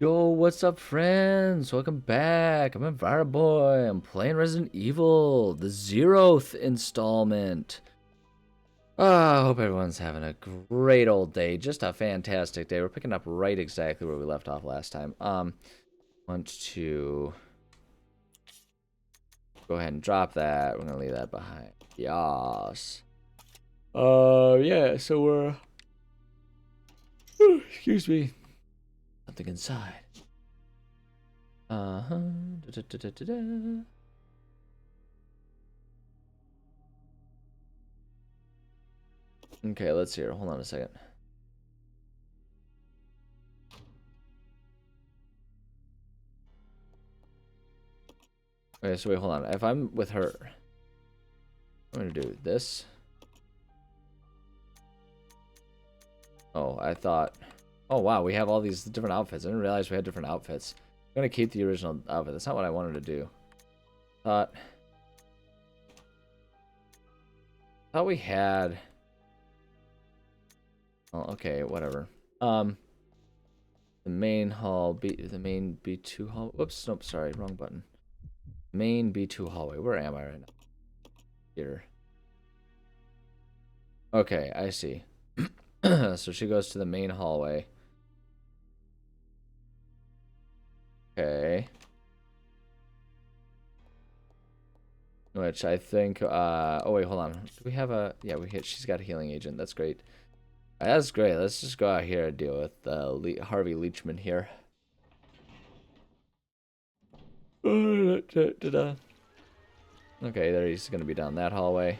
Yo, what's up, friends? Welcome back. I'm Boy. I'm playing Resident Evil, the 0th installment. I hope everyone's having a great old day. Just a fantastic day. We're picking up right exactly where we left off last time. Want to go ahead and drop that. We're gonna leave that behind. Yas. Yeah. So we're. Excuse me. Something inside. Uh huh. Da, da, da, da, da. Okay, let's hear. Hold on a second. Okay, so wait, hold on. If I'm with her, I'm gonna do this. Oh, I thought. Oh wow, we have all these different outfits. I didn't realize we had different outfits. I'm gonna keep the original outfit. That's not what I wanted to do. Thought we had. Oh, okay, whatever. The main hall, the main B2 hall. Whoops, nope, sorry, wrong button. Main B2 hallway. Where am I right now? Here. Okay, I see. So she goes to the main hallway. Okay. Which I think, oh wait, hold on. Do we have a, yeah, she's got a healing agent. That's great. That's great. Let's just go out here and deal with Harvey Leachman here. Okay, there he's gonna be down that hallway.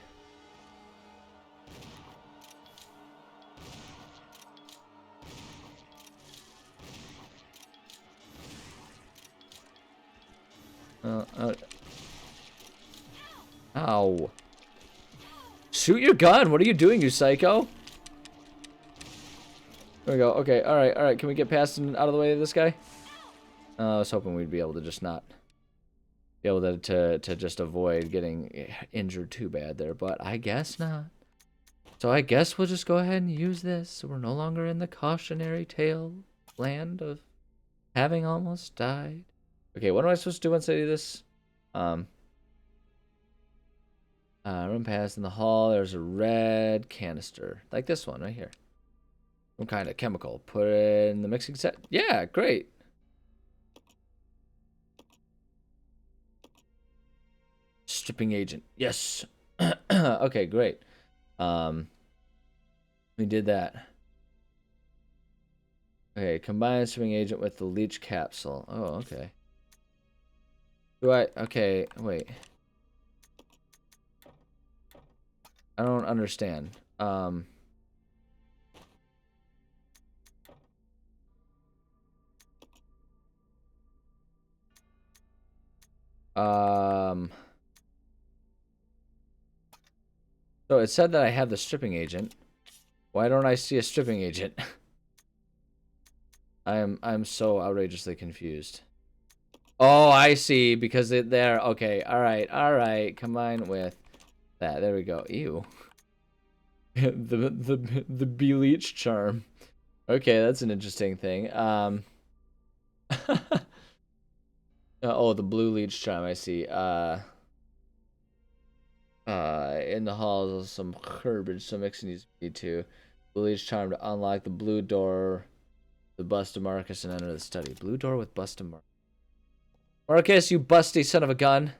Ow. Shoot your gun! What are you doing, you psycho? There we go. Okay, alright. Can we get past and out of the way of this guy? I was hoping we'd be able to just not be able to just avoid getting injured too bad there, but I guess not. So I guess we'll just go ahead and use this. So we're no longer in the cautionary tale land of having almost died. Okay, what am I supposed to do once I do this? Run past in the hall. There's a red canister, like this one right here. Some kind of chemical. Put it in the mixing set. Yeah, great. Stripping agent. Yes. Okay, great. We did that. Okay, combine stripping agent with the leech capsule. Oh, okay. Okay, wait. I don't understand. So it said that I have the stripping agent. Why don't I see a stripping agent? I'm so outrageously confused. Oh, I see, because they're okay. All right. Combine with that. There we go. Ew. the bleach charm. Okay, that's an interesting thing. Oh, the blue leech charm. I see. In the halls, some herbage, some mixing needs to be too. Blue leech charm to unlock the blue door, the bust of Marcus, and enter the study. Blue door with bust of Marcus. Marcus, you busty son of a gun.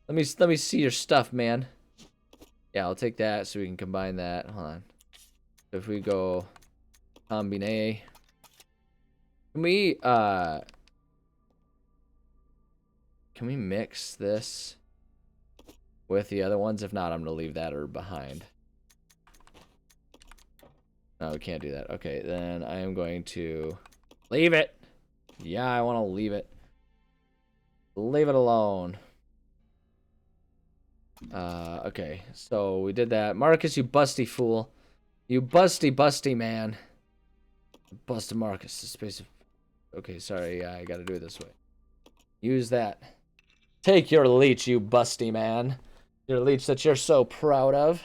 Let me see your stuff, man. Yeah, I'll take that so we can combine that. Hold on. So if we go combine, can we mix this with the other ones? If not, I'm gonna leave that herb behind. No, we can't do that. Okay, then I am going to leave it. Yeah, I want to leave it. Leave it alone. Okay, so we did that. Marcus, you busty fool. You busty man. Bust Marcus. The space of... Okay, sorry. Yeah, I gotta do it this way. Use that. Take your leech, you busty man. Your leech that you're so proud of.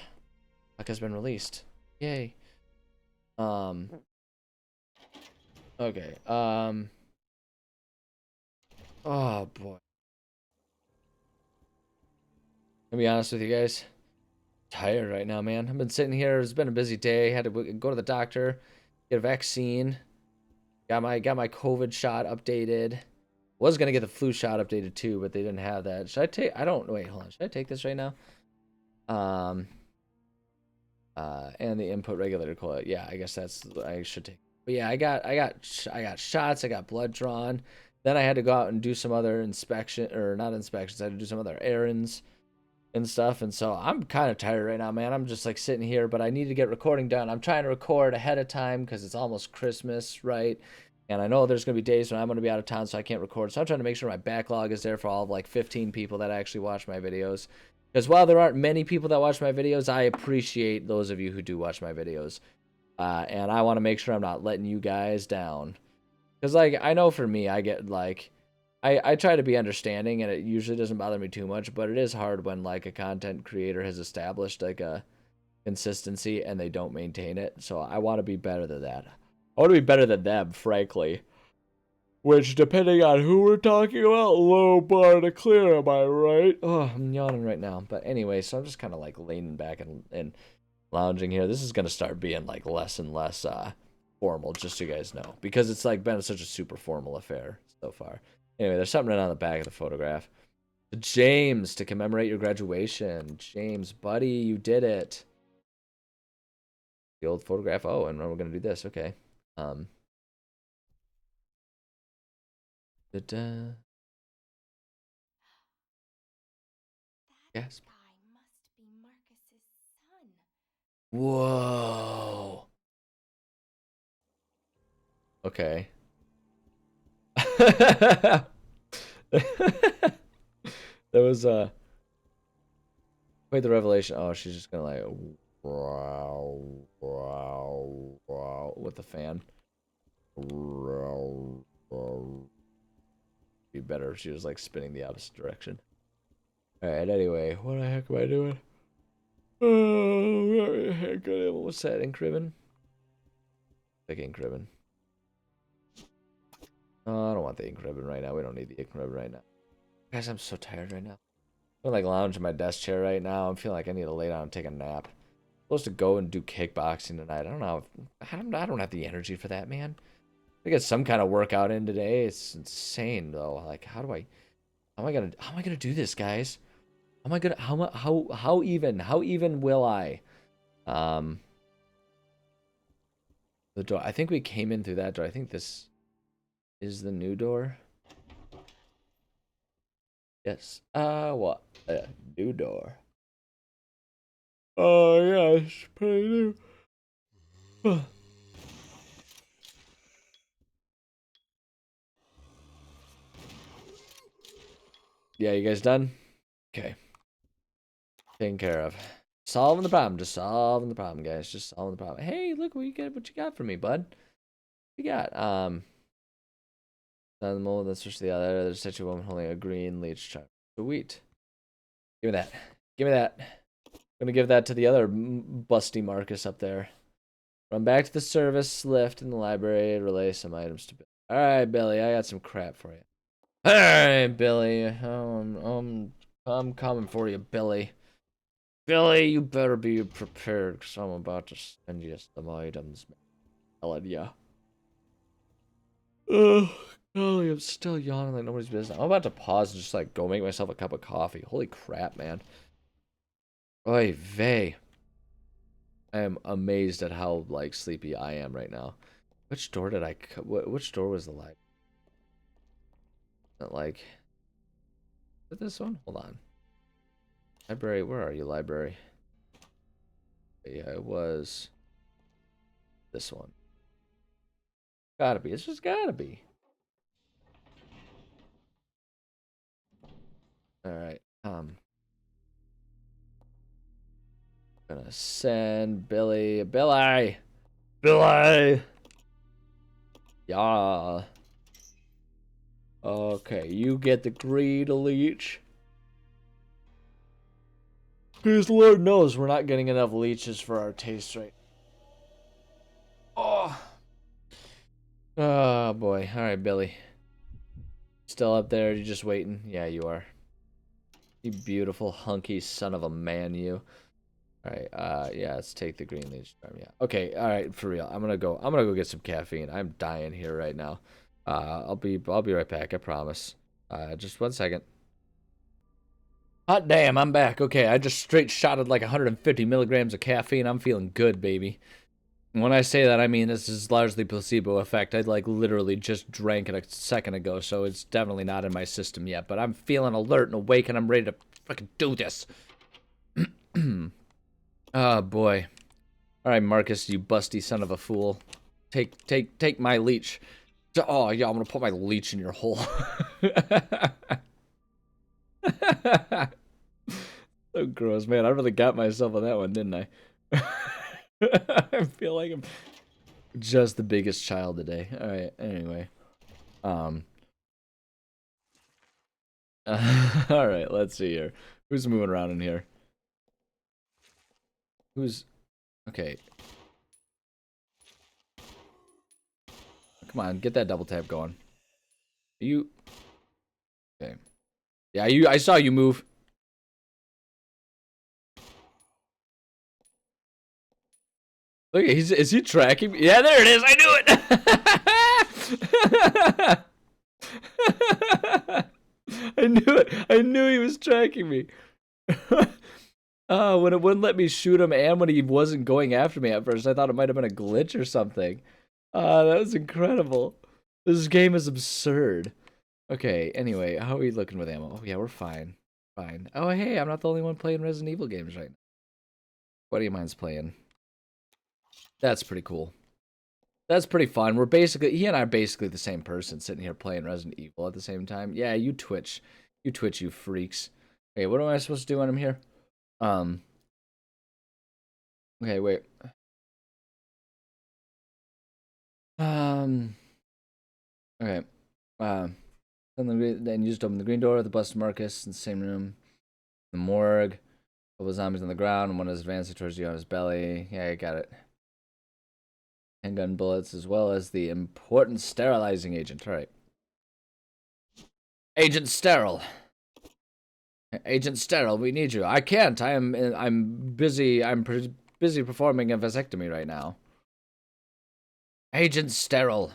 Luck has been released. Yay. Okay. Oh boy. I'll be honest with you guys. Tired right now, man. I've been sitting here. It's been a busy day. Had to go to the doctor, get a vaccine. Got my COVID shot updated. Was gonna get the flu shot updated too, but they didn't have that. Should I take? I don't. Wait, hold on. Should I take this right now? Um. And the input regulator coil. Yeah, I guess that's. I should take. But yeah, I got shots. I got blood drawn. Then I had to go out and do some other inspection, or not inspections. I had to do some other errands and stuff. And so I'm kind of tired right now, man. I'm just like sitting here, but I need to get recording done. I'm trying to record ahead of time because it's almost Christmas, right? And I know there's going to be days when I'm going to be out of town, so I can't record. So I'm trying to make sure my backlog is there for all of like 15 people that actually watch my videos. Because while there aren't many people that watch my videos, I appreciate those of you who do watch my videos. And I want to make sure I'm not letting you guys down. Because, like, I know for me, I get, like, I try to be understanding, and it usually doesn't bother me too much, but it is hard when, like, a content creator has established, like, a consistency and they don't maintain it. So I want to be better than that. I want to be better than them, frankly. Which, depending on who we're talking about, low bar to clear, am I right? Oh, I'm yawning right now. But anyway, so I'm just kind of, like, leaning back and lounging here. This is going to start being, like, less and less, formal, just so you guys know, because it's like been such a super formal affair so far. Anyway, there's something on the back of the photograph. James, to commemorate your graduation. James, buddy, you did it. The old photograph. Oh, and we're gonna do this. Okay. Da-da. Yes. Guy must be Marcus's son. Whoa. Okay. That was quite the revelation. Oh, she's just gonna like wow, wow, wow with the fan. Be better if she was like spinning the opposite direction. Alright, anyway, what the heck am I doing? Oh, what's that? Ink ribbon? Like ink ribbon. Oh, I don't want the ink ribbon right now. We don't need the ink ribbon right now. Guys, I'm so tired right now. I'm like lounge in my desk chair right now. I'm feeling like I need to lay down and take a nap. I'm supposed to go and do kickboxing tonight. I don't know. I don't have the energy for that, man. I get some kind of workout in today. It's insane though. Like, how am I gonna do this, guys? How am I gonna how even will I? Um, the door. I think we came in through that door. I think this is the new door. Yes. What? New door. Oh yeah, it's pretty new. Yeah, you guys done? Okay. Taken care of. Solving the problem. Just solving the problem, guys. Just solving the problem. Hey, look what you got for me, bud. What you got? The mold that's just the other statue woman holding a green leech charm. Sweet. Give me that. Give me that. I'm gonna give that to the other busty Marcus up there. Run back to the service lift in the library and relay some items to Billy. Alright, Billy, I got some crap for you. Alright, Billy. I'm coming for you, Billy. Billy, you better be prepared, because I'm about to send you some items. Man. Telling ya. Ugh, golly, I'm still yawning like nobody's business. I'm about to pause and just like go make myself a cup of coffee. Holy crap, man. Oy vey. I am amazed at how like sleepy I am right now. Which door did which door was the light? Like, is it this one? Hold on. Library, where are you, library? Yeah, it was this one. Gotta be. It's just gotta be. Alright. Gonna send Billy. Yeah. Okay, you get the greed leech. Because Lord knows we're not getting enough leeches for our taste right. Oh. Oh boy. Alright, Billy. Still up there? You just waiting? Yeah, you are. You beautiful hunky son of a man, you. All right. Yeah. Let's take the green leech charm. Yeah. Okay. All right. For real. I'm gonna go get some caffeine. I'm dying here right now. I'll be right back. I promise. Just 1 second. Hot damn, I'm back. Okay, I just straight shotted like 150 milligrams of caffeine. I'm feeling good, baby. And when I say that, I mean this is largely placebo effect. I like literally just drank it a second ago, so it's definitely not in my system yet. But I'm feeling alert and awake, and I'm ready to fucking do this. Oh boy. All right, Marcus, you busty son of a fool. Take my leech. Oh yeah, I'm gonna put my leech in your hole. So gross, man. I really got myself on that one, didn't I? I feel like I'm just the biggest child today. All right. Anyway, um, all right. Let's see here. Who's moving around in here? Who's okay? Come on, get that double tap going. Are you okay? Yeah, you. I saw you move. Look, is he tracking me? Yeah, there it is. I knew it. I knew it. I knew he was tracking me. When it wouldn't let me shoot him and when he wasn't going after me at first, I thought it might have been a glitch or something. That was incredible. This game is absurd. Okay, anyway, how are we looking with ammo? Oh, yeah, we're fine. Fine. Oh, hey, I'm not the only one playing Resident Evil games right now. What do you mind's playing? That's pretty cool. That's pretty fun. He and I are basically the same person sitting here playing Resident Evil at the same time. Yeah, you twitch. You twitch, you freaks. Okay, what am I supposed to do when I'm here? Um, okay, wait. Um, okay. Then you just open the green door, the bust Marcus in the same room. The morgue. Couple of zombies on the ground, and one is advancing towards you on his belly. Yeah, I got it. Handgun bullets, as well as the important sterilizing agent. All right. Agent Sterile. Agent Sterile, we need you. I can't. I'm busy. Busy performing a vasectomy right now. Agent Sterile.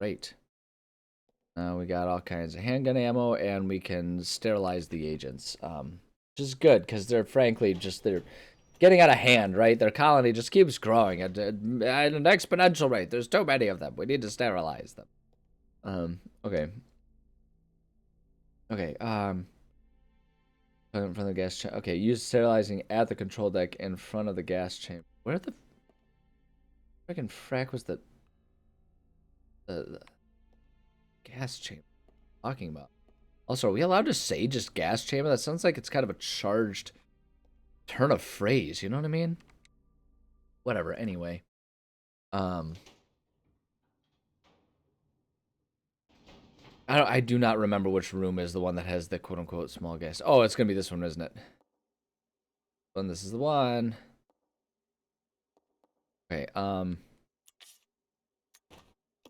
Great. We got all kinds of handgun ammo, and we can sterilize the agents. Which is good because they're frankly they're getting out of hand, right? Their colony just keeps growing at an exponential rate. There's too many of them. We need to sterilize them. Okay. Okay. In front of the gas chamber. Okay, use sterilizing at the control deck in front of the gas chamber. Where the freaking frack was the gas chamber talking about? Also, are we allowed to say just gas chamber? That sounds like it's kind of a charged turn of phrase. You know what I mean? Whatever. Anyway, um, I do not remember which room is the one that has the quote unquote small gas. Oh, it's gonna be this one, isn't it? And this is the one. Okay.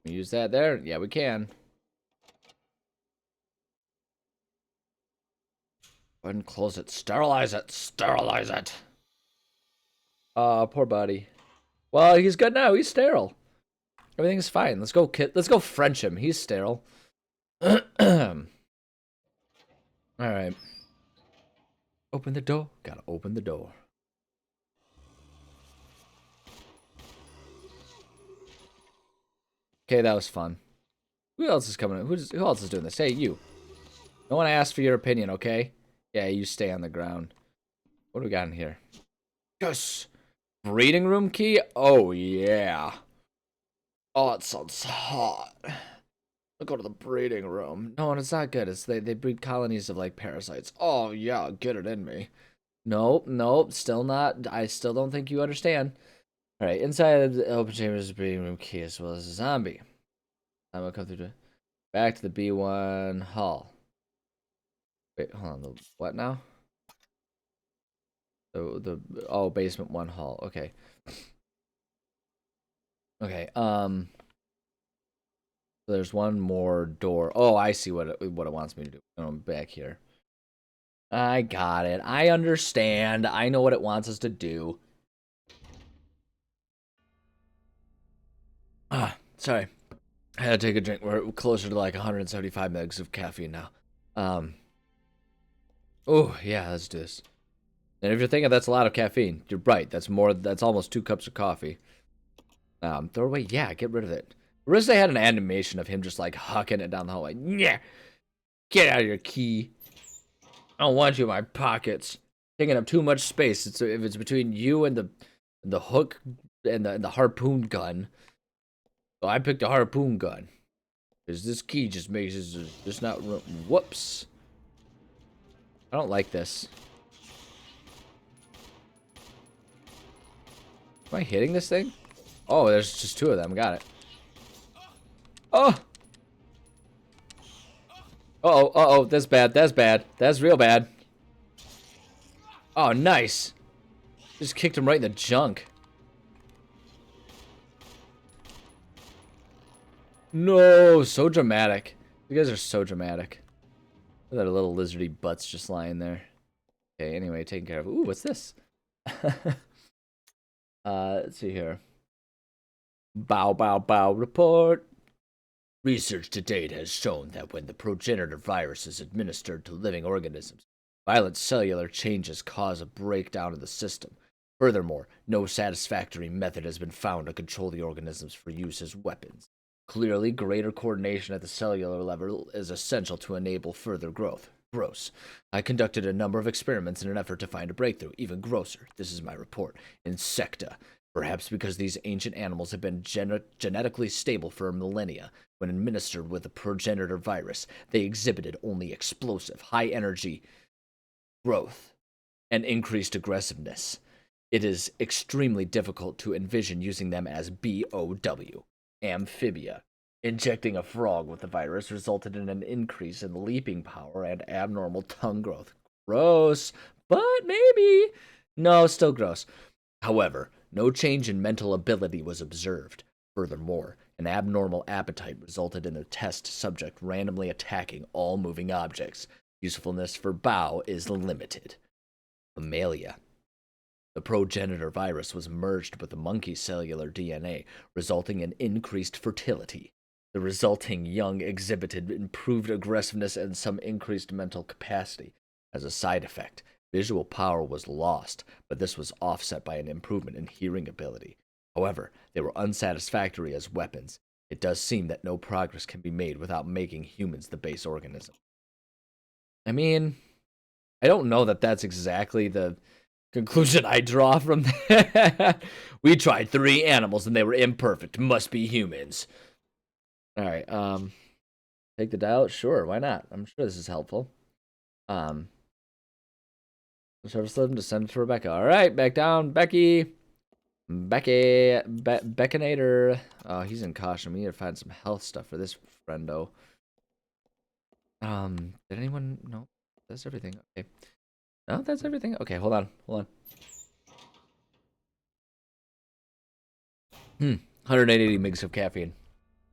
Use that there. Yeah, we can. Go ahead and close it. Sterilize it. Sterilize it. Poor buddy. Well, he's good now. He's sterile. Everything's fine. Let's go, kid. Let's go French him. He's sterile. All right. Open the door. Gotta open the door. Okay, that was fun. Who else is coming? Who else is doing this? Hey, you. No one asked for your opinion, okay? Yeah, you stay on the ground. What do we got in here? Yes! Breeding room key? Oh, yeah. Oh, it sounds hot. I'll go to the breeding room. No, it's not good. They breed colonies of, like, parasites. Oh, yeah, get it in me. Nope, nope, still not. I still don't think you understand. Alright, inside of the open chamber is a breeding room key as well as a zombie. I'm gonna come through back to the B1 hall. Wait, hold on. The what now? The basement 1 hall. Okay. Okay. There's one more door. Oh, I see what it wants me to do. I'm back here. I got it. I understand. I know what it wants us to do. Ah, sorry. I had to take a drink. We're closer to like 175 megs of caffeine now. Oh, yeah, let's do this. And if you're thinking that's a lot of caffeine, you're right. That's more. That's almost 2 cups of coffee. Throw away. Yeah, get rid of it. Risa had an animation of him just like hucking it down the hallway. Yeah, get out of your key. I don't want you in my pockets. Taking up too much space. If it's between you and the hook and the harpoon gun. So I picked a harpoon gun. Because this key just makes it just not. Whoops. I don't like this. Am I hitting this thing? Oh, there's just 2 of them. Got it. Oh! Uh-oh, uh-oh. That's bad. That's bad. That's real bad. Oh, nice. Just kicked him right in the junk. No, so dramatic. You guys are so dramatic. Look at their little lizardy butts just lying there. Okay, anyway, taking care of. Ooh, what's this? Let's see here. Bow, bow, bow report. Research to date has shown that when the progenitor virus is administered to living organisms, violent cellular changes cause a breakdown of the system. Furthermore, no satisfactory method has been found to control the organisms for use as weapons. Clearly, greater coordination at the cellular level is essential to enable further growth. Gross. I conducted a number of experiments in an effort to find a breakthrough. Even grosser. This is my report. Insecta. Perhaps because these ancient animals have been genetically stable for millennia, when administered with the progenitor virus, they exhibited only explosive, high-energy growth and increased aggressiveness. It is extremely difficult to envision using them as BOW, amphibia. Injecting a frog with the virus resulted in an increase in leaping power and abnormal tongue growth. Gross, but maybe. No, still gross. However, no change in mental ability was observed. Furthermore, an abnormal appetite resulted in the test subject randomly attacking all moving objects. Usefulness for Bao is limited. Mammalia. The progenitor virus was merged with the monkey's cellular DNA, resulting in increased fertility. The resulting young exhibited improved aggressiveness and some increased mental capacity. As a side effect, visual power was lost, but this was offset by an improvement in hearing ability. However, they were unsatisfactory as weapons. It does seem that no progress can be made without making humans the base organism. I mean, I don't know that that's exactly the conclusion I draw from that. We tried 3 animals and they were imperfect. Must be humans. All right. Take the dial. Sure, why not? I'm sure this is helpful. Service them to send it to Rebecca. All right, back down, Becky. Beckinator. Oh, he's in caution. We need to find some health stuff for this friendo. Did anyone? No, that's everything. Okay. No, that's everything. Okay, hold on. 180 megs of caffeine.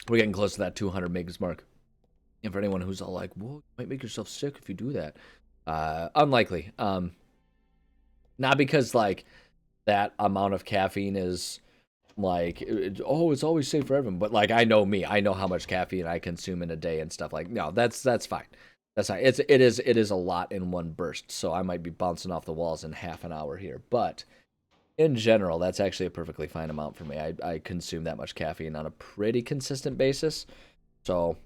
We're getting close to that 200 megs mark. And for anyone who's all like, "Well, you might make yourself sick if you do that," unlikely. Not because like that amount of caffeine is like, it's always safe for everyone. But like, I know me. I know how much caffeine I consume in a day and stuff. Like, no, that's fine. That's fine. It is a lot in one burst. So I might be bouncing off the walls in half an hour here, but in general, that's actually a perfectly fine amount for me. I consume that much caffeine on a pretty consistent basis. So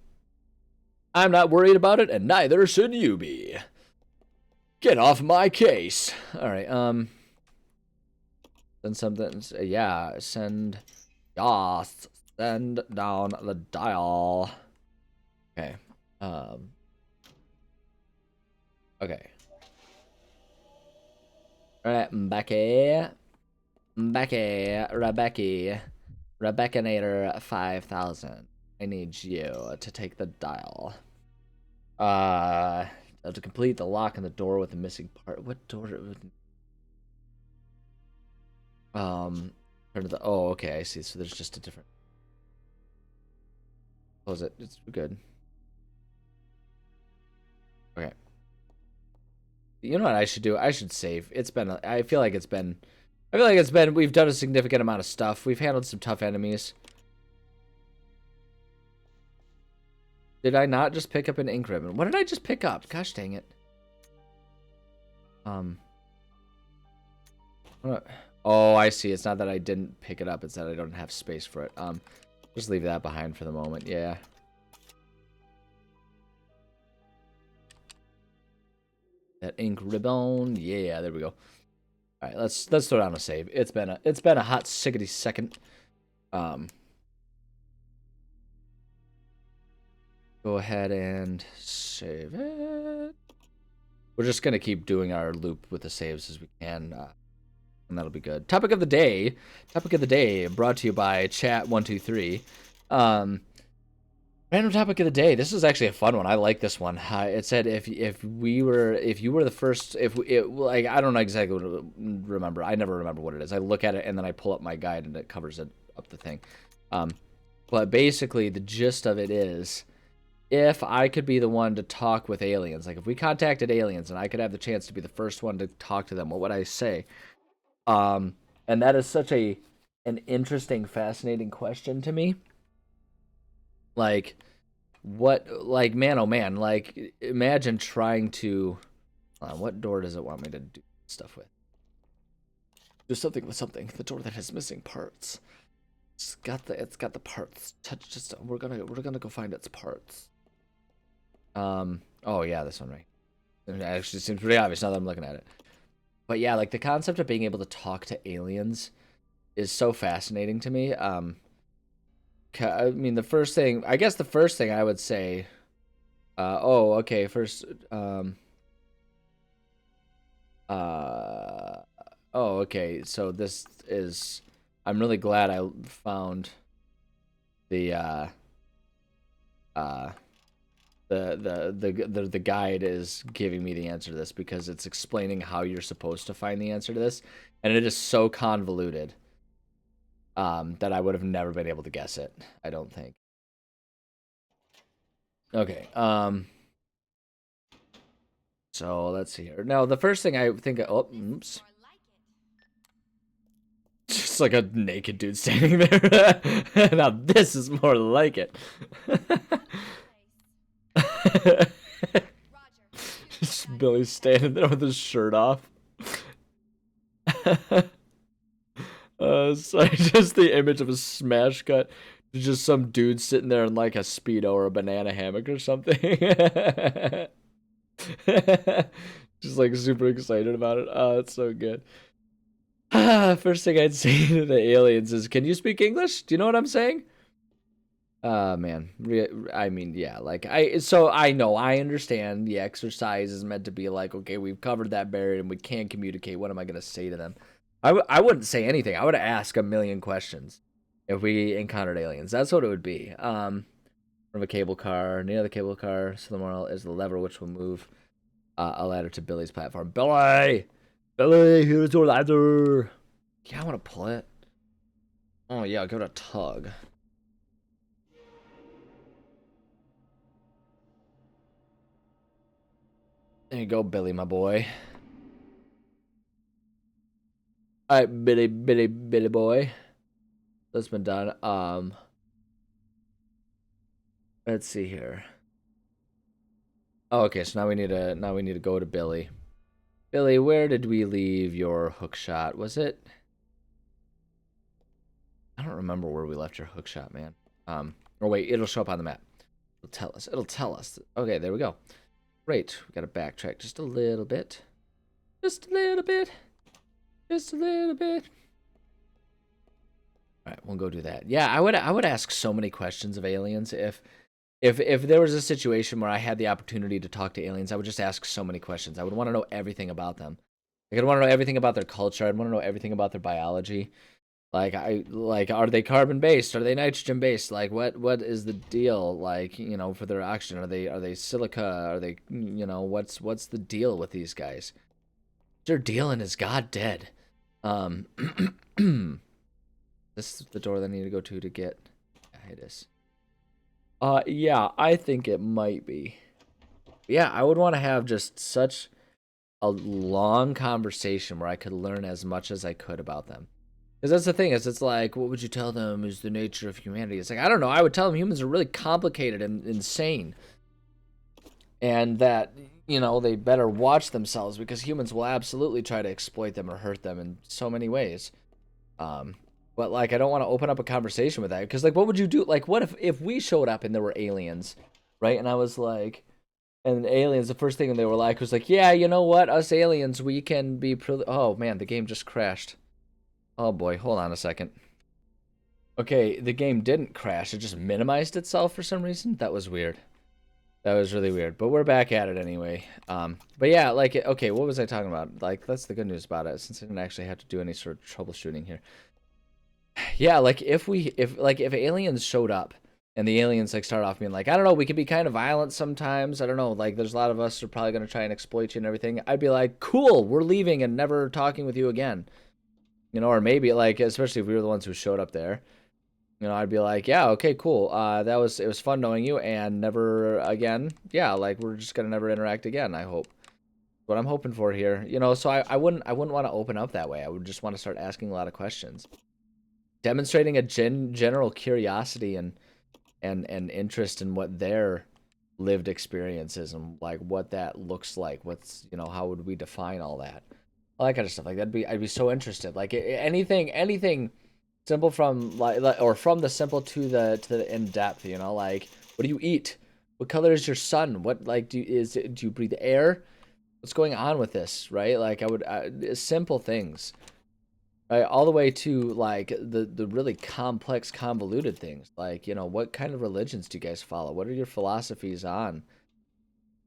I'm not worried about it, and neither should you be. Get off my case. All right, send something. Yeah, send. Yas. Send down the dial. Okay. Okay. All right, Rebecca Nader 5000. I need you to take the dial. To complete the lock on the door with the missing part. What door? Turn to the. Oh, okay, I see. So there's just a different. Close it. It's good. Okay. You know what I should do? I should save. It's been. I feel like it's been. I feel like it's been. We've done a significant amount of stuff. We've handled some tough enemies. Did I not just pick up an ink ribbon? What did I just pick up? Gosh dang it. Oh, I see. It's not that I didn't pick it up. It's that I don't have space for it. Just leave that behind for the moment. Yeah. That ink ribbon. Yeah, there we go. All right, let's throw down a save. It's been a hot sickety second. Go ahead and save it. We're just gonna keep doing our loop with the saves as we can, and that'll be good. Topic of the day. Topic of the day brought to you by Chat123. Random topic of the day. This is actually a fun one. I like this one. It said if you were the first, like, I don't know exactly what to remember. I never remember what it is. I look at it and then I pull up my guide and it covers it up the thing. But basically the gist of it is, if I could be the one to talk with aliens, like if we contacted aliens and I could have the chance to be the first one to talk to them, what would I say? And that is such an interesting, fascinating question to me. Like, what, like, man, oh man, like, imagine trying to, what door does it want me to do stuff with? Do something with something. The door that has missing parts. It's got the parts. Touch just, we're gonna go find its parts. Oh yeah, this one, right? It actually seems pretty obvious now that I'm looking at it. But yeah, like, the concept of being able to talk to aliens is so fascinating to me. I mean, the first thing I would say, oh, okay, first, oh, okay, so this is, I'm really glad I found the guide is giving me the answer to this, because it's explaining how you're supposed to find the answer to this, and it is so convoluted that I would have never been able to guess it, I don't think. Okay, so let's see here. Now, the first thing I think of, oh, oops. Just like a naked dude standing there. Now this is more like it. Just Billy standing there with his shirt off. So just the image of a smash cut. Just some dude sitting there in like a Speedo or a banana hammock or something. Just like super excited about it. Oh, it's so good. First thing I'd say to the aliens is, can you speak English? Do you know what I'm saying? Man, I mean, yeah, like, so I know, I understand the exercise is meant to be like, okay, we've covered that barrier and we can communicate. What am I going to say to them? I wouldn't say anything. I would ask a million questions if we encountered aliens. That's what it would be. From a cable car, near the cable car, so the moral is the lever which will move a ladder to Billy's platform. Billy! Here's your ladder! Yeah, I want to pull it. Oh, yeah, I'll give it a tug. There you go, Billy, my boy. Alright, Billy boy. That's been done. Let's see here. Oh, okay, so now we need to go to Billy. Billy, where did we leave your hook shot? Was it? I don't remember where we left your hook shot, man. Or wait, it'll show up on the map. It'll tell us. It'll tell us. Okay, there we go. Great. We gotta backtrack just a little bit. Just a little bit. Just a little bit. All right, we'll go do that. Yeah, I would ask so many questions of aliens if there was a situation where I had the opportunity to talk to aliens. I would just ask so many questions. I would want to know everything about them. Like, I'd want to know everything about their culture. I'd want to know everything about their biology. Like, are they carbon based? Are they nitrogen based? Like, what is the deal? Like, you know, for their oxygen, are they silica? Are they, you know, what's the deal with these guys? Their deal, and is God dead? This is the door that I need to go to get. Yeah, it is. Yeah, I think it might be. Yeah, I would want to have just such a long conversation where I could learn as much as I could about them. Because that's the thing, is it's like, what would you tell them is the nature of humanity? It's like, I don't know, I would tell them humans are really complicated and insane. And that, they better watch themselves because humans will absolutely try to exploit them or hurt them in so many ways. But like, I don't want to open up a conversation with that because, like, what would you do? Like, what if we showed up and there were aliens, right? And I was like, and aliens, the first thing they were like was like, yeah, you know what? Us aliens, we can be. Oh man, the game just crashed. Oh boy, hold on a second. Okay, the game didn't crash. It just minimized itself for some reason. That was weird. That was really weird. But we're back at it anyway. But yeah, like, okay, what was I talking about? Like, that's the good news about it, since I didn't actually have to do any sort of troubleshooting here. Yeah, like if aliens showed up and the aliens like start off being like, I don't know, we could be kind of violent sometimes. I don't know, like there's a lot of us who are probably gonna try and exploit you and everything. I'd be like, cool, we're leaving and never talking with you again. Or maybe like, especially if we were the ones who showed up there. I'd be like, yeah, okay, cool. It was fun knowing you and never again. Yeah, like we're just gonna never interact again, I hope. What I'm hoping for here. So I wouldn't want to open up that way. I would just want to start asking a lot of questions. Demonstrating a general curiosity and interest in what their lived experience is and like what that looks like. What's how would we define all that? All that kind of stuff. Like I'd be so interested. Like anything simple from like or from the simple to the in depth. Like what do you eat? What color is your sun? What like do you breathe air? What's going on with this? Right? Like I would simple things. Right, all the way to like the really complex, convoluted things. Like what kind of religions do you guys follow? What are your philosophies on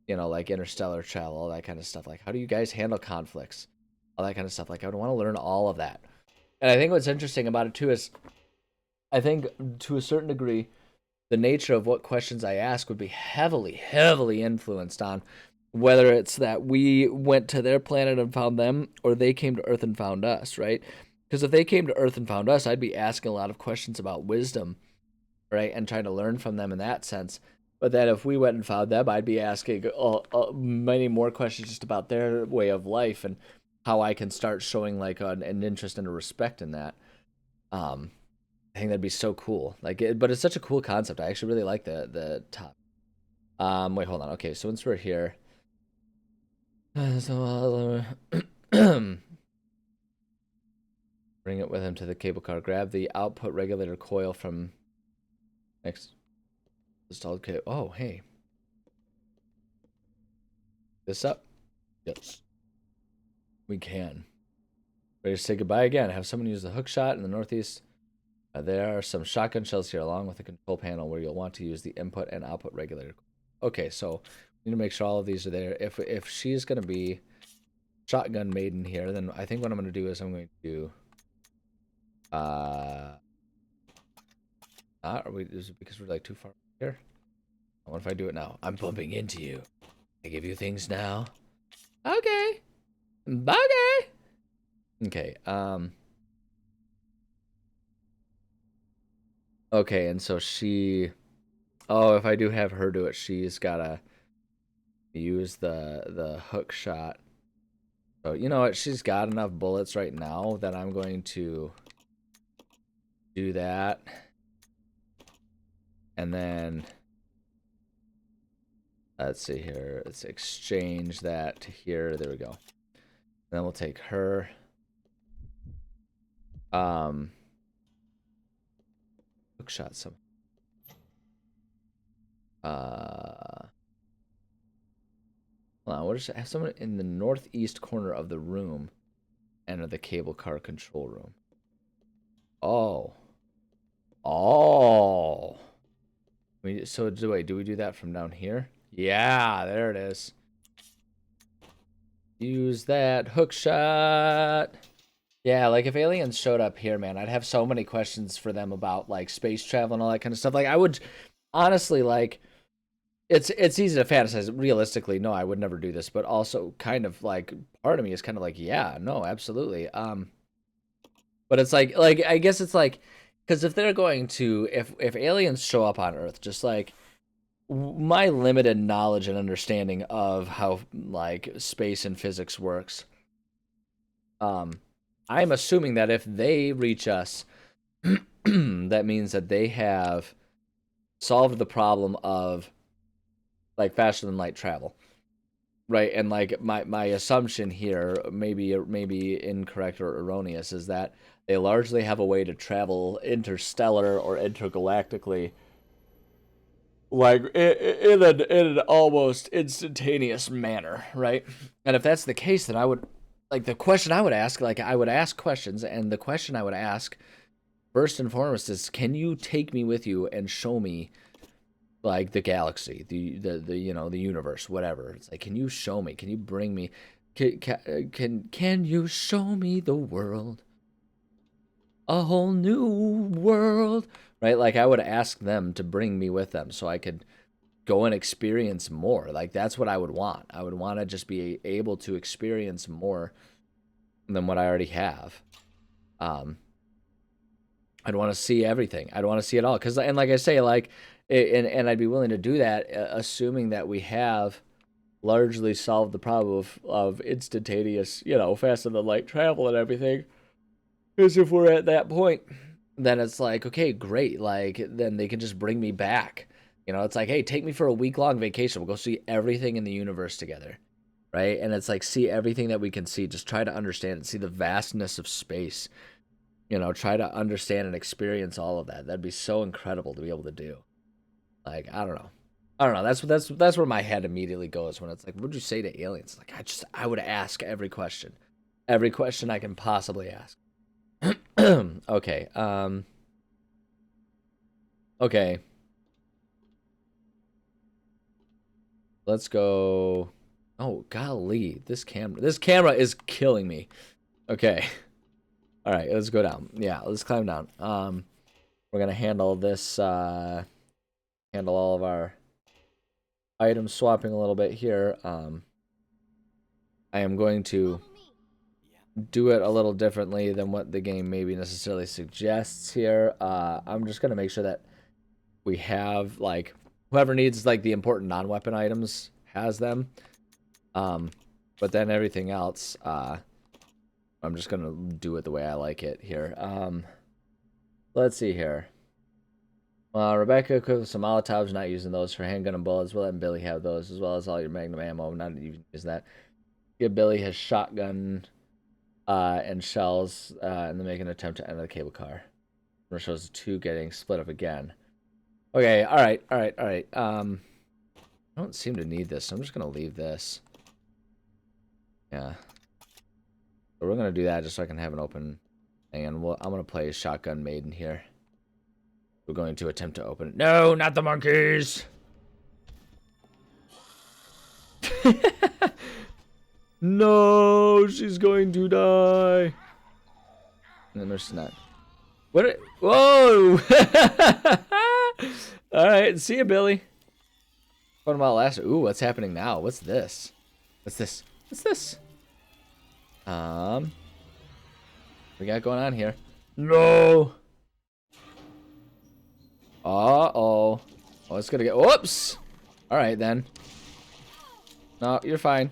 like interstellar travel, all that kind of stuff? Like how do you guys handle conflicts, all that kind of stuff? Like I would want to learn all of that. And I think what's interesting about it too is I think to a certain degree the nature of what questions I ask would be heavily influenced on whether it's that we went to their planet and found them or they came to Earth and found us, right? Because if they came to Earth and found us, I'd be asking a lot of questions about wisdom, right? And trying to learn from them in that sense. But then if we went and found them, I'd be asking many more questions just about their way of life and how I can start showing like an interest and a respect in that. I think that'd be so cool. But it's such a cool concept. I actually really like the top. Wait, hold on. Okay, so once we're here, bring it with him to the cable car. Grab the output regulator coil from next installed cable. Oh, hey. This up? Yes. We can. Ready to say goodbye again. Have someone use the hook shot in the northeast. There are some shotgun shells here along with a control panel where you'll want to use the input and output regulator. Okay, so we need to make sure all of these are there. If she's going to be shotgun maiden here, then I think what I'm going to do is I'm going to is it because we're like too far here? What if I do it now? I'm bumping into you. I give you things now. Okay. Okay. Okay. Okay, and so she. Oh, if I do have her do it, she's gotta use the hook shot. So you know what? She's got enough bullets right now that I'm going to do that, and then let's see here. Let's exchange that to here. There we go. And then we'll take her. Hook shot some. Hold on, what is have someone in the northeast corner of the room enter the cable car control room? Oh. Oh. So do we do that from down here? Yeah, there it is. Use that hook shot. Yeah, like if aliens showed up here, man, I'd have so many questions for them about like space travel and all that kind of stuff. Like I would honestly like it's easy to fantasize. Realistically, no, I would never do this, but also kind of like part of me is kind of like, yeah, no, absolutely. But it's like I guess it's like Because if they're going to, if aliens show up on Earth, just like my limited knowledge and understanding of how like space and physics works, I'm assuming that if they reach us, that means that they have solved the problem of like faster than light travel, right? And like my assumption here, maybe incorrect or erroneous, is that they largely have a way to travel interstellar or intergalactically, like in an almost instantaneous manner, right? And if that's the case, then I would like the question I would ask, like I would ask questions, and the question I would ask first and foremost is, can you take me with you and show me like the galaxy, the the universe, whatever. It's like, can you show me? Can you bring me? Can you show me the world? A whole new world, right? Like I would ask them to bring me with them so I could go and experience more. Like that's what I would want. I would want to just be able to experience more than what I already have. Um, I'd want to see everything. I'd want to see it all. And like I say, like, and I'd be willing to do that, assuming that we have largely solved the problem of instantaneous, faster than light travel and everything. Because if we're at that point, then it's like, okay, great. Like, then they can just bring me back. It's like, hey, take me for a week-long vacation. We'll go see everything in the universe together, right? And it's like, see everything that we can see. Just try to understand and see the vastness of space. Try to understand and experience all of that. That'd be so incredible to be able to do. Like, I don't know. I don't know. That's where my head immediately goes when it's like, what'd you say to aliens? Like, I would ask every question I can possibly ask. Okay. Okay. Let's go. Oh, golly, this camera is killing me. Okay. All right, let's go down. Yeah, let's climb down. We're gonna handle this. Handle all of our item swapping a little bit here. I am going to do it a little differently than what the game maybe necessarily suggests here. I'm just gonna make sure that we have like whoever needs like the important non-weapon items has them. But then everything else, I'm just gonna do it the way I like it here. Let's see here. Rebecca equipped with some Molotovs, not using those for handgun and bullets. We'll let Billy have those, as well as all your Magnum ammo, not even use that. Give Billy his shotgun and shells, and then make an attempt to enter the cable car. It shows the two getting split up again. Okay, alright. I don't seem to need this, so I'm just gonna leave this. Yeah. So we're gonna do that just so I can have an open thing, and I'm gonna play Shotgun Maiden here. We're going to attempt to open it. No, not the monkeys! No, she's going to die. And there's not. What? Whoa! Alright, see ya, Billy. What about last? Ooh, what's happening now? What's this? What's this? What's this? We got going on here. No! Uh-oh. Oh, it's gonna get... Whoops! Alright, then. No, you're fine.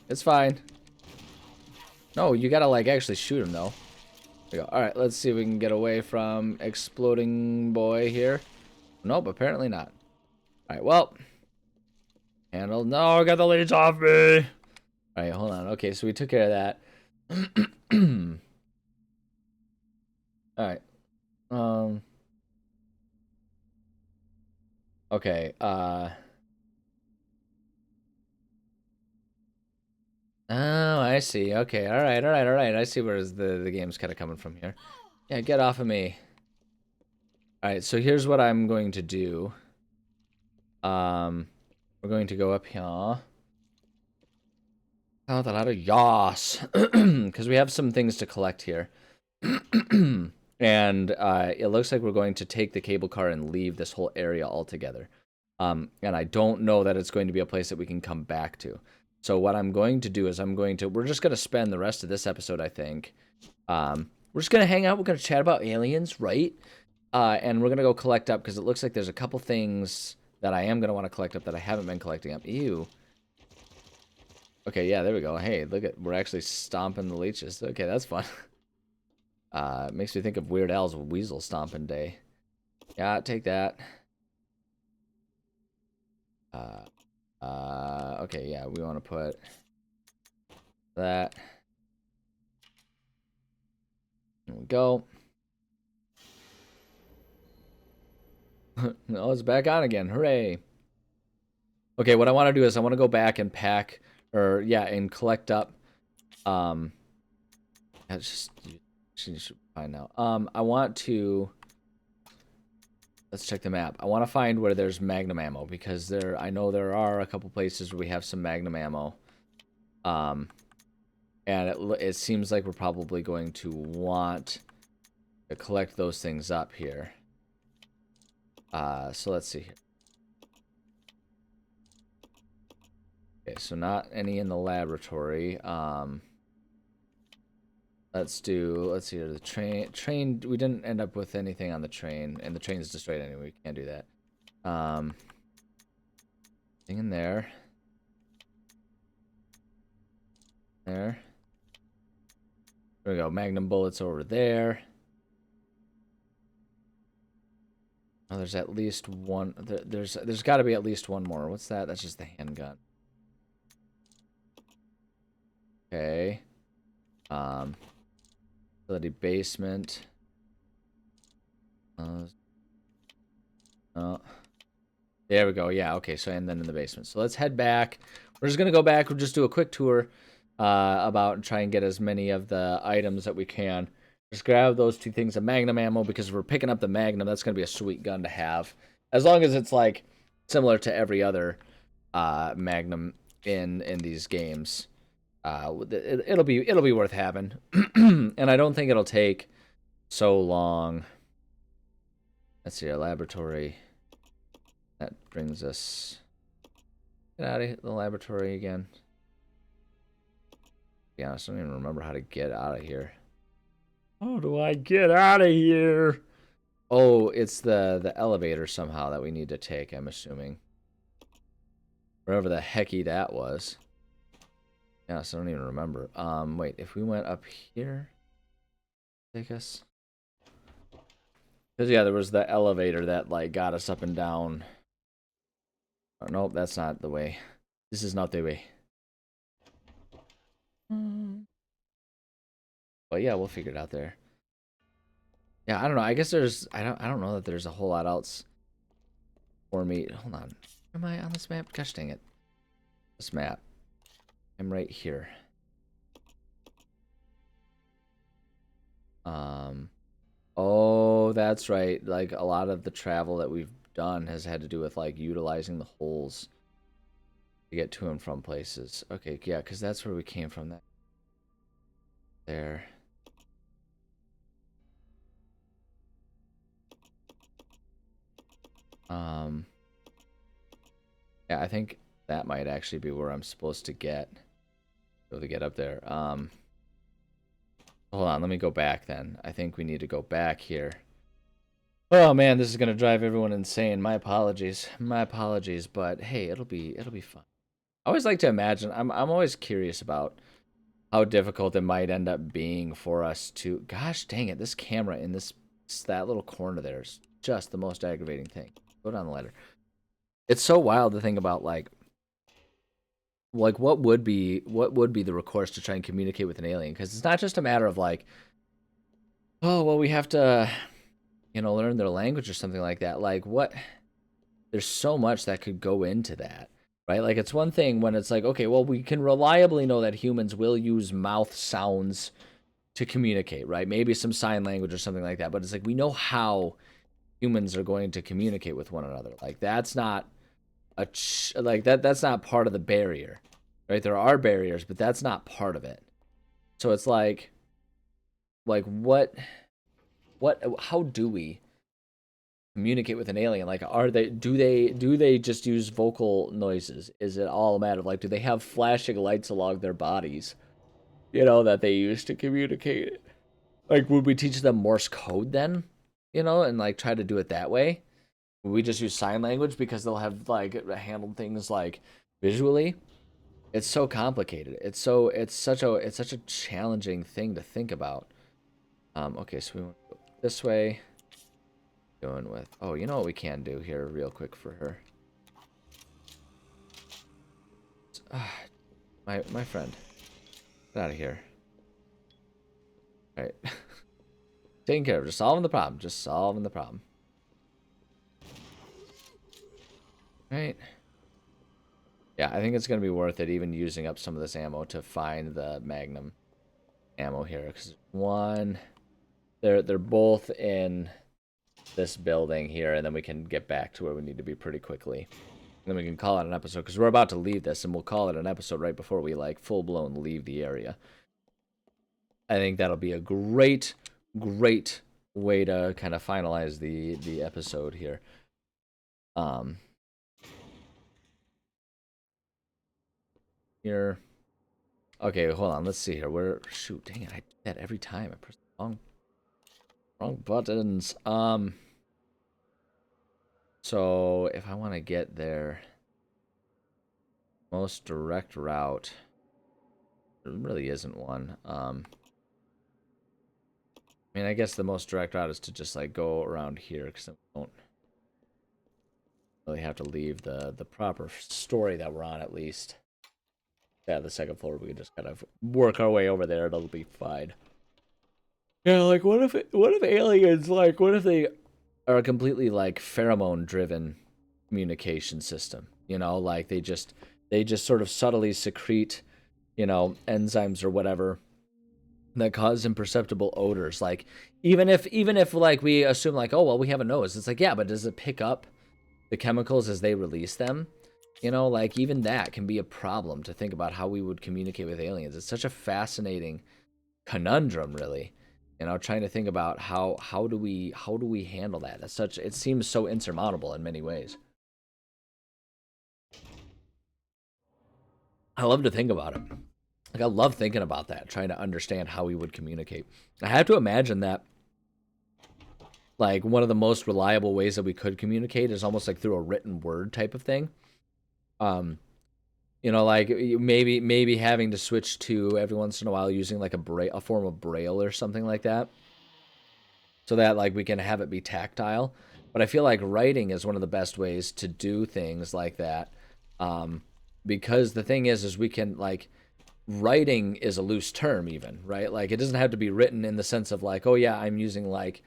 It's fine. No, you gotta, like, actually shoot him, though. There we go. Alright, let's see if we can get away from exploding boy here. Nope, apparently not. Alright, well. Handle. No, I got the leads off me! Alright, hold on. Okay, so we took care of that. Alright. Okay, oh, I see. Okay, alright. I see where the game's kind of coming from here. Yeah, get off of me. Alright, so here's what I'm going to do. We're going to go up here. Oh, a lot of yas. Because we have some things to collect here. And it looks like we're going to take the cable car and leave this whole area altogether. And I don't know that it's going to be a place that we can come back to. So what I'm going to do is we're just going to spend the rest of this episode, I think, we're just gonna hang out. We're gonna chat about aliens, right? And we're gonna go collect up because it looks like there's a couple things that I am gonna want to collect up that I haven't been collecting up. Ew. Okay, yeah, there we go. Hey, look at we're actually stomping the leeches. Okay, that's fun. It makes me think of Weird Al's Weasel Stomping Day. Yeah, take that. Okay, yeah, we want to put that. There we go. Oh, it's back on again. Hooray. Okay, what I want to do is I want to go back and pack, or yeah, and collect up. That's just she should find out. I want to. Let's check the map. I want to find where there's magnum ammo because I know there are a couple places where we have some magnum ammo. And it seems like we're probably going to want to collect those things up here. So let's see here. Okay, so not any in the laboratory. Let's see here. The train, we didn't end up with anything on the train, and the train is destroyed anyway. We can't do that. Thing in there. There. There we go. Magnum bullets over there. Oh, there's at least one. There's got to be at least one more. What's that? That's just the handgun. Okay. Facility basement. Oh. There we go. Yeah, okay. So, and then in the basement. So let's head back. We're just going to go back. We'll just do a quick tour about and try and get as many of the items that we can. Just grab those two things of magnum ammo because if we're picking up the magnum, that's going to be a sweet gun to have. As long as it's like similar to every other magnum in these games. It'll be worth having. And I don't think it'll take so long. Let's see, our laboratory. That brings us... Get out of the laboratory again. To be honest, I don't even remember how to get out of here. How do I get out of here? Oh, it's the elevator somehow that we need to take, I'm assuming. Wherever the hecky that was. Yeah, so I don't even remember. Wait, if we went up here... Take us... Because, yeah, there was the elevator that, like, got us up and down. Oh, nope, that's not the way. This is not the way. But yeah, we'll figure it out there. Yeah, I don't know. I guess I don't know that there's a whole lot else for me. Hold on. Am I on this map? Gosh dang it. This map. I'm right here. Oh, that's right. Like a lot of the travel that we've done has had to do with like utilizing the holes to get to and from places. Okay, yeah, because that's where we came from. That there. Yeah, I think that might actually be where I'm supposed to get. Able to get up there. Hold on, let me go back then. I think we need to go back here. Oh man, this is gonna drive everyone insane. My apologies. My apologies, but hey, it'll be fun. I always like to imagine. I'm always curious about how difficult it might end up being for us to. Gosh dang it! This camera in that little corner there is just the most aggravating thing. Go down the ladder. It's so wild to think about like what would be the recourse to try and communicate with an alien, because it's not just a matter of like, oh well, we have to learn their language or something like that. Like what, there's so much that could go into that, right? Like it's one thing when it's like, okay, well, we can reliably know that humans will use mouth sounds to communicate, right? Maybe some sign language or something like that, but it's like we know how humans are going to communicate with one another. Like that's not that's not part of the barrier, right? There are barriers, but that's not part of it. So it's like what how do we communicate with an alien? Like do they just use vocal noises? Is it all a matter of like, do they have flashing lights along their bodies, that they use to communicate? Like, would we teach them Morse code then? You know, and like try to do it that way? Would we just use sign language because they'll have like handled things like visually? It's so complicated. It's such a challenging thing to think about. Okay, so we want to go this way. Going with, oh, you know what we can do here real quick for her. My friend, get out of here. All right, taking care of, just solving the problem, just solving the problem. All right. Yeah, I think it's gonna be worth it even using up some of this ammo to find the Magnum ammo here, because one, they're both in this building here, and then we can get back to where we need to be pretty quickly. And then we can call it an episode, because we're about to leave this, and we'll call it an episode right before we like full blown leave the area. I think that'll be a great way to kind of finalize the episode here. Here. Okay, hold on. Let's see here. Where? Shoot, dang it! I do that every time. I press the wrong buttons. So if I want to get there, most direct route. There really isn't one. I mean, I guess the most direct route is to just like go around here because we don't really have to leave the proper story that we're on, at least. Yeah, the second floor, we can just kind of work our way over there. It'll be fine. Yeah, like what if aliens, like what if they are a completely like pheromone driven communication system? You know, like they just sort of subtly secrete, enzymes or whatever that cause imperceptible odors. Like even if like we assume like, oh well, we have a nose. It's like, yeah, but does it pick up the chemicals as they release them? Like even that can be a problem to think about how we would communicate with aliens. It's such a fascinating conundrum, really. Trying to think about how do we handle that. It seems so insurmountable in many ways. I love to think about it. Like I love thinking about that, trying to understand how we would communicate. I have to imagine that like one of the most reliable ways that we could communicate is almost like through a written word type of thing. Um, like maybe having to switch to every once in a while using like a form of braille or something like that, so that like we can have it be tactile. But I feel like writing is one of the best ways to do things like that, um, because the thing is we can like writing is a loose term even, right? Like it doesn't have to be written in the sense of like, oh yeah, I'm using like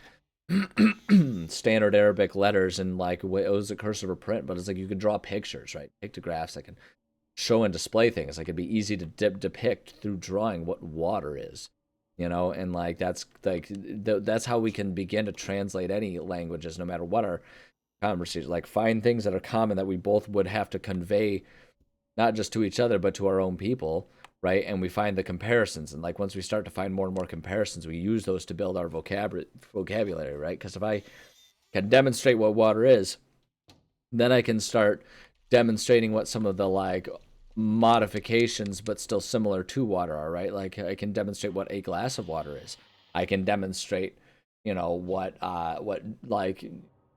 standard Arabic letters and like what was a cursive or print, but it's like you could draw pictures, right? Pictographs that can show and display things. Like it'd be easy to depict through drawing what water is, and like that's how we can begin to translate any languages, no matter what our conversation. Like find things that are common that we both would have to convey, not just to each other but to our own people, right? And we find the comparisons, and like once we start to find more and more comparisons, we use those to build our vocabulary, right? Because if I can demonstrate what water is, then I can start demonstrating what some of the like modifications but still similar to water are, right? Like I can demonstrate what a glass of water is. I can demonstrate, what like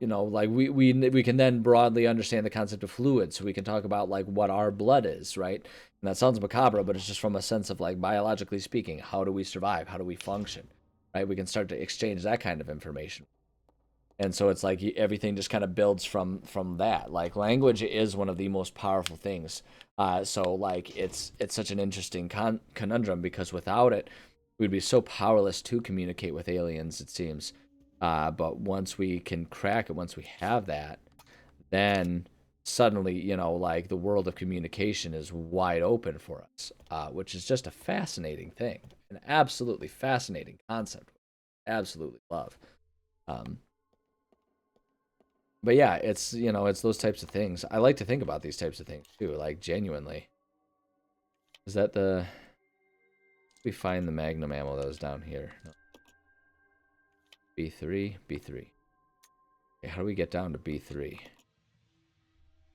like we can then broadly understand the concept of fluid, so we can talk about like what our blood is, right? And that sounds macabre, but it's just from a sense of like biologically speaking, how do we survive? How do we function? Right? We can start to exchange that kind of information. And so it's like everything just kind of builds from that. Like language is one of the most powerful things. So like it's such an interesting conundrum, because without it, we'd be so powerless to communicate with aliens, it seems. But once we can crack it, once we have that, then suddenly, like the world of communication is wide open for us, which is just a fascinating thing, an absolutely fascinating concept. Absolutely love. Um, but yeah, it's those types of things. I like to think about these types of things too, like genuinely. Is that we find the Magnum ammo that was down here? No. B3, B3. Okay, how do we get down to B3?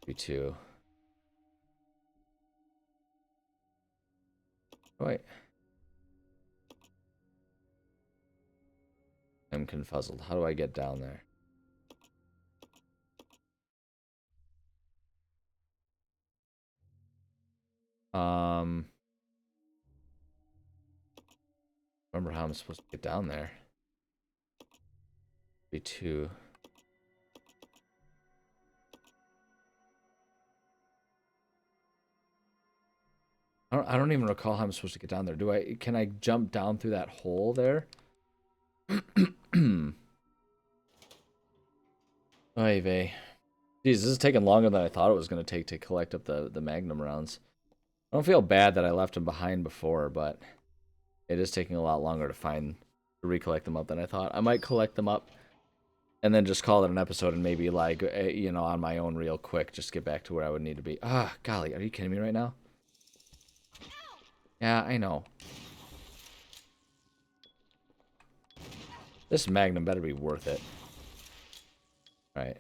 B2. Oh, wait. I'm confuzzled. How do I get down there? Remember how I'm supposed to get down there? B2. I don't even recall how I'm supposed to get down there. Can I jump down through that hole there? Oy vey. Jeez, this is taking longer than I thought it was going to take to collect up the Magnum rounds. I don't feel bad that I left them behind before, but it is taking a lot longer to recollect them up than I thought. I might collect them up and then just call it an episode and maybe, like, you know, on my own real quick, just get back to where I would need to be. Ah, golly, are you kidding me right now? Yeah, I know. This Magnum better be worth it. Right.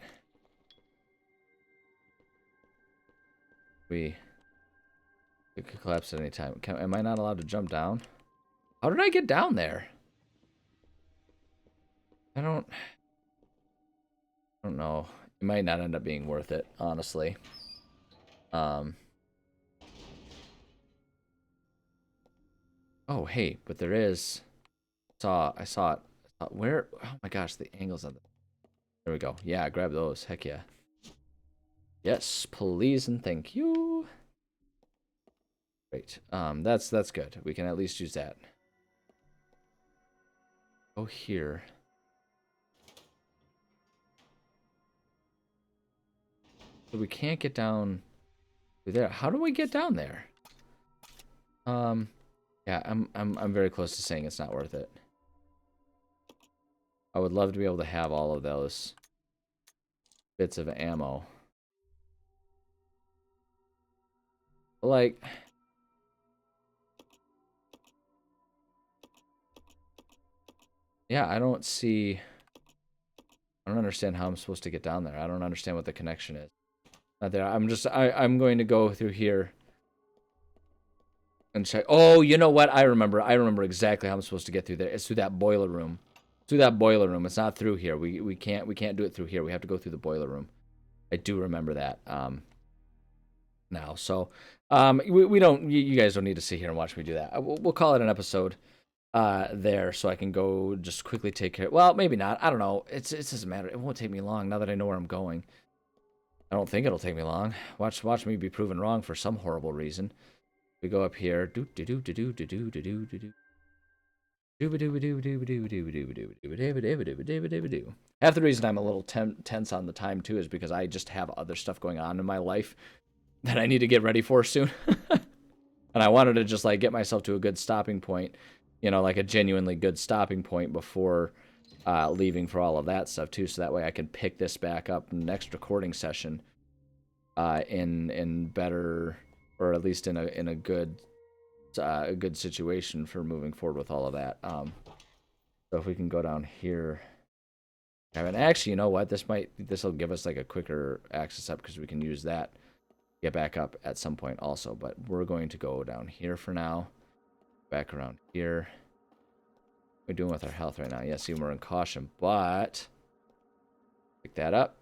It could collapse at any time. Am I not allowed to jump down? How did I get down there? I don't know. It might not end up being worth it, honestly. Oh, hey, but there is. I saw it. Where? Oh my gosh, the angles on the. There we go. Yeah, grab those. Heck yeah. Yes, please and thank you. Great. That's good. We can at least use that. Go here. So we can't get down through there. How do we get down there? Yeah, I'm very close to saying it's not worth it. I would love to be able to have all of those bits of ammo. But, like, yeah, I don't understand how I'm supposed to get down there. I don't understand what the connection is. Not there. I'm going to go through here and check. Oh, you know what? I remember exactly how I'm supposed to get through there. It's through that boiler room. Through that boiler room. It's not through here. We can't do it through here. We have to go through the boiler room. I do remember that. Now, so we don't. You guys don't need to sit here and watch me do that. We'll call it an episode. There, so I can go just quickly take care. Well, maybe not. I don't know. It doesn't matter. It won't take me long now that I know where I'm going. I don't think it'll take me long. Watch me be proven wrong for some horrible reason. We go up here. Half the reason I'm a little tense on the time too is because I just have other stuff going on in my life that I need to get ready for soon. And I wanted to just, like, get myself to a good stopping point, you know, like a genuinely good stopping point before leaving for all of that stuff too, so that way I can pick this back up next recording session in better, or at least in a good situation for moving forward with all of that. So if we can go down here, and actually, you know what? This will give us like a quicker access up because we can use that. Get back up at some point also, but we're going to go down here for now. Back around here. What are we doing with our health right now? Yeah, see, we're in caution, but pick that up.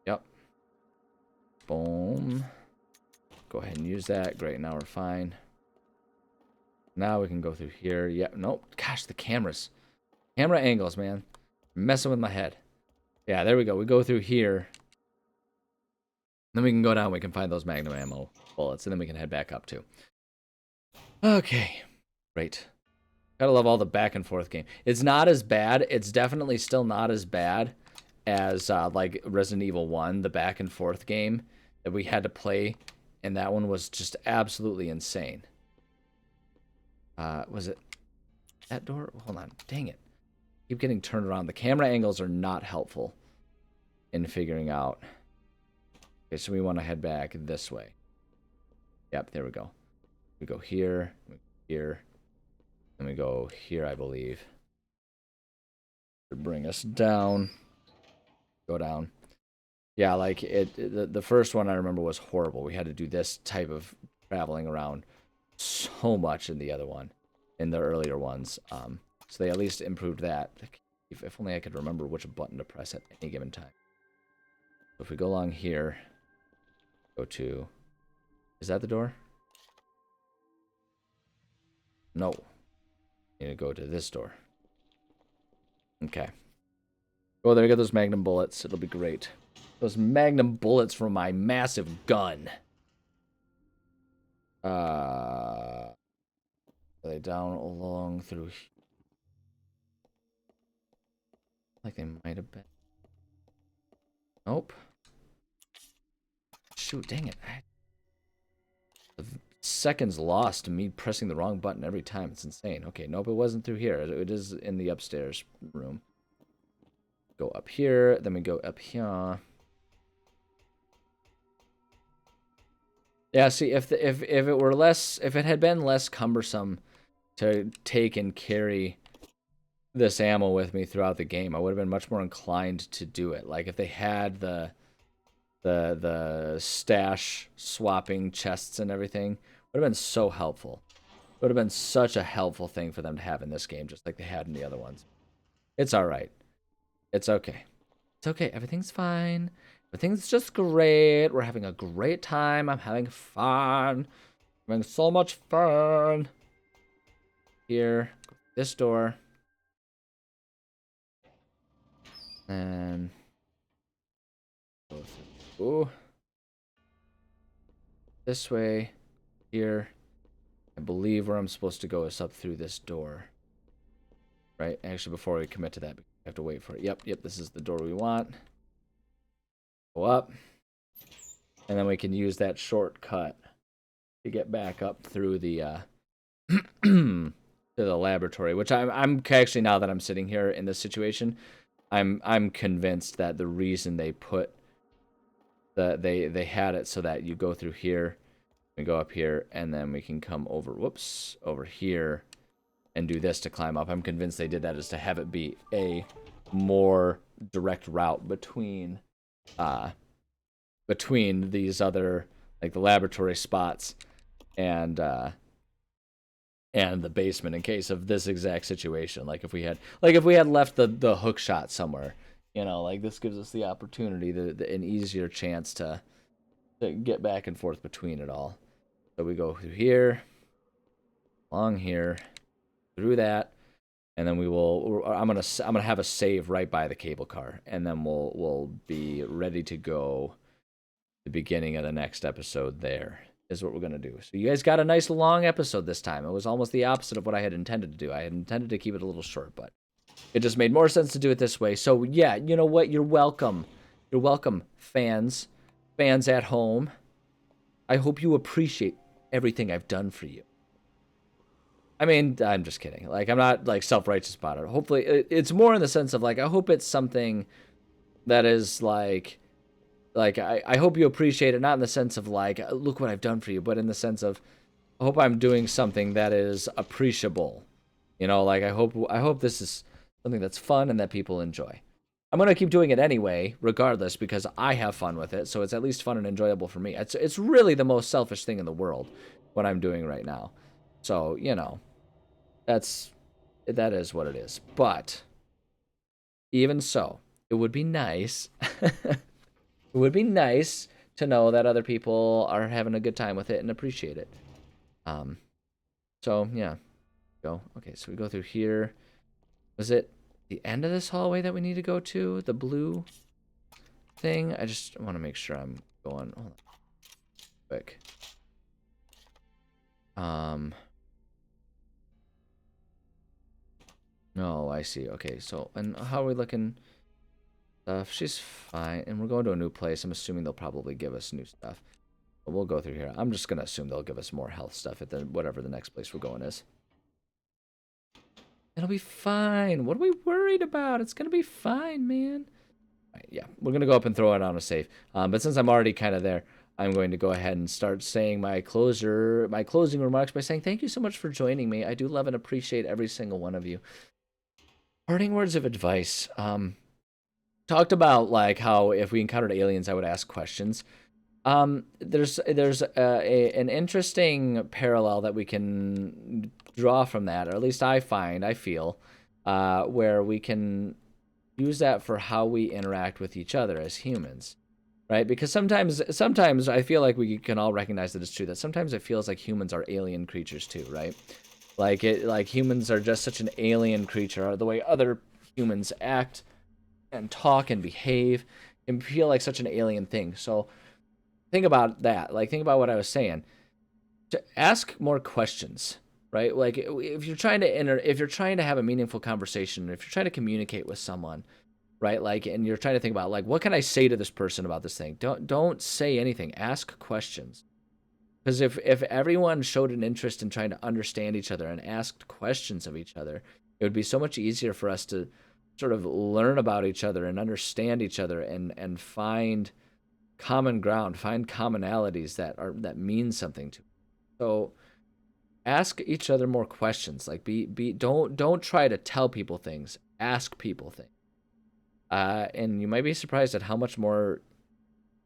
Yep. Boom. Go ahead and use that. Great, now we're fine. Now we can go through here. Yep, nope. Gosh, the cameras. Camera angles, man. Messing with my head. Yeah, there we go. We go through here. Then we can go down, we can find those Magnum ammo bullets, and then we can head back up too. Okay. Great. Gotta love all the back and forth game. It's not as bad. It's definitely still not as bad as like Resident Evil 1, the back and forth game that we had to play, and that one was just absolutely insane. Was it that door? Hold on. Dang it. Keep getting turned around. The camera angles are not helpful in figuring out. Okay, so we want to head back this way. Yep, there we go. We go here, here, and we go here, I believe. To bring us down. Go down. Yeah, like the first one I remember was horrible. We had to do this type of traveling around so much in the other one, in the earlier ones. So they at least improved that. If only I could remember which button to press at any given time. So if we go along here, go to... Is that the door? No. You need to go to this door. Okay. Go there, get those magnum bullets. It'll be great. Those magnum bullets from my massive gun. Are they down along through here? Like they might have been. Nope. Shoot, dang it. The seconds lost to me pressing the wrong button every time. It's insane. Okay, nope, it wasn't through here. It is in the upstairs room. Go up here, then we go up here. Yeah, see, if it were less, if it had been less cumbersome to take and carry this ammo with me throughout the game, I would have been much more inclined to do it. Like if they had the stash swapping chests and everything, would have been so helpful. Would have been such a helpful thing for them to have in this game, just like they had in the other ones. It's all right. It's okay. It's okay. Everything's fine. Everything's just great. We're having a great time. I'm having fun. I'm having so much fun. Here, this door. And go through this way. Here. I believe where I'm supposed to go is up through this door. Right? Actually, before we commit to that, we have to wait for it. Yep, this is the door we want. Go up. And then we can use that shortcut to get back up through the to the laboratory, which I'm actually, now that I'm sitting here in this situation, I'm convinced that the reason they put they had it so that you go through here, we go up here, and then we can come over over here and do this to climb up. I'm convinced they did that is to have it be a more direct route between these other, like the laboratory spots and the basement, in case of this exact situation. Like if we had left the hook shot somewhere, you know, like this gives us the opportunity, an easier chance to get back and forth between it all. So we go through here, along here, through that, and then I'm gonna have a save right by the cable car, and then we'll be ready to go. The beginning of the next episode there is what we're going to do. So you guys got a nice long episode this time. It was almost the opposite of what I had intended to do. I had intended to keep it a little short, but it just made more sense to do it this way. So yeah, you know what? You're welcome. You're welcome, fans at home. I hope you appreciate everything I've done for you. I mean, I'm just kidding. Like, I'm not like self-righteous about it. Hopefully it's more in the sense of like, I hope it's something that is like I hope you appreciate it, not in the sense of like, look what I've done for you, but in the sense of, I hope I'm doing something that is appreciable. You know, like I hope this is something that's fun and that people enjoy. I'm gonna keep doing it anyway, regardless, because I have fun with it, so it's at least fun and enjoyable for me. It's really the most selfish thing in the world, what I'm doing right now. So, you know, that is what it is. But even so, it would be nice. It would be nice to know that other people are having a good time with it and appreciate it. So yeah, go. Okay, so we go through here. Was it the end of this hallway that we need to go to? The blue thing? I just want to make sure I'm going. Hold on. Quick. No, I see. Okay, so, and how are we looking? Stuff. She's fine. And we're going to a new place. I'm assuming they'll probably give us new stuff. But we'll go through here. I'm just going to assume they'll give us more health stuff at whatever the next place we're going is. It'll be fine. What are we worried about? It's going to be fine, man. All right, yeah, we're going to go up and throw it on a save. But since I'm already kind of there, I'm going to go ahead and start saying my closing remarks by saying thank you so much for joining me. I do love and appreciate every single one of you. Parting words of advice. Talked about like how if we encountered aliens, I would ask questions. There's an interesting parallel that we can draw from that, or at least I feel, where we can use that for how we interact with each other as humans, right? Because sometimes I feel like we can all recognize that it's true that sometimes it feels like humans are alien creatures too, right? Like humans are just such an alien creature. The way other humans act and talk and behave and feel like such an alien thing. So think about that. Like think about what I was saying. To ask more questions, right? Like if you're trying to if you're trying to have a meaningful conversation, if you're trying to communicate with someone, right? Like, and you're trying to think about like, what can I say to this person about this thing? Don't say anything. Ask questions. Because if everyone showed an interest in trying to understand each other and asked questions of each other, it would be so much easier for us to sort of learn about each other and understand each other and find common ground, find commonalities that mean something to. So ask each other more questions. Like be don't try to tell people things. Ask people things. And you might be surprised at how much more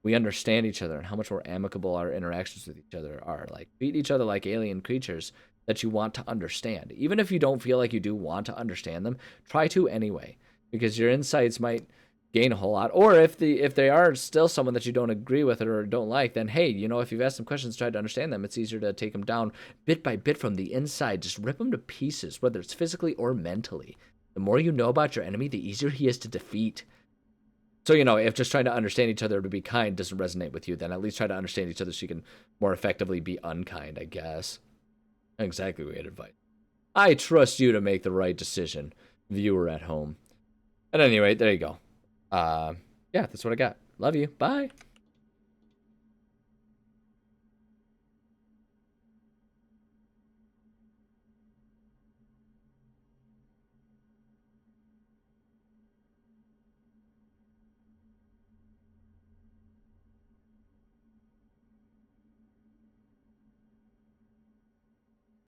we understand each other and how much more amicable our interactions with each other are. Like treat each other like alien creatures that you want to understand. Even if you don't feel like you do want to understand them, try to anyway, because your insights might gain a whole lot. Or if they are still someone that you don't agree with or don't like, then hey, if you've asked them questions, try to understand them, it's easier to take them down bit by bit from the inside. Just rip them to pieces, whether it's physically or mentally. The more you know about your enemy, the easier he is to defeat. So, if just trying to understand each other to be kind doesn't resonate with you, then at least try to understand each other so you can more effectively be unkind, I guess. Exactly what advice. I trust you to make the right decision, viewer at home. At any rate, there you go. Yeah, that's what I got. Love you. Bye.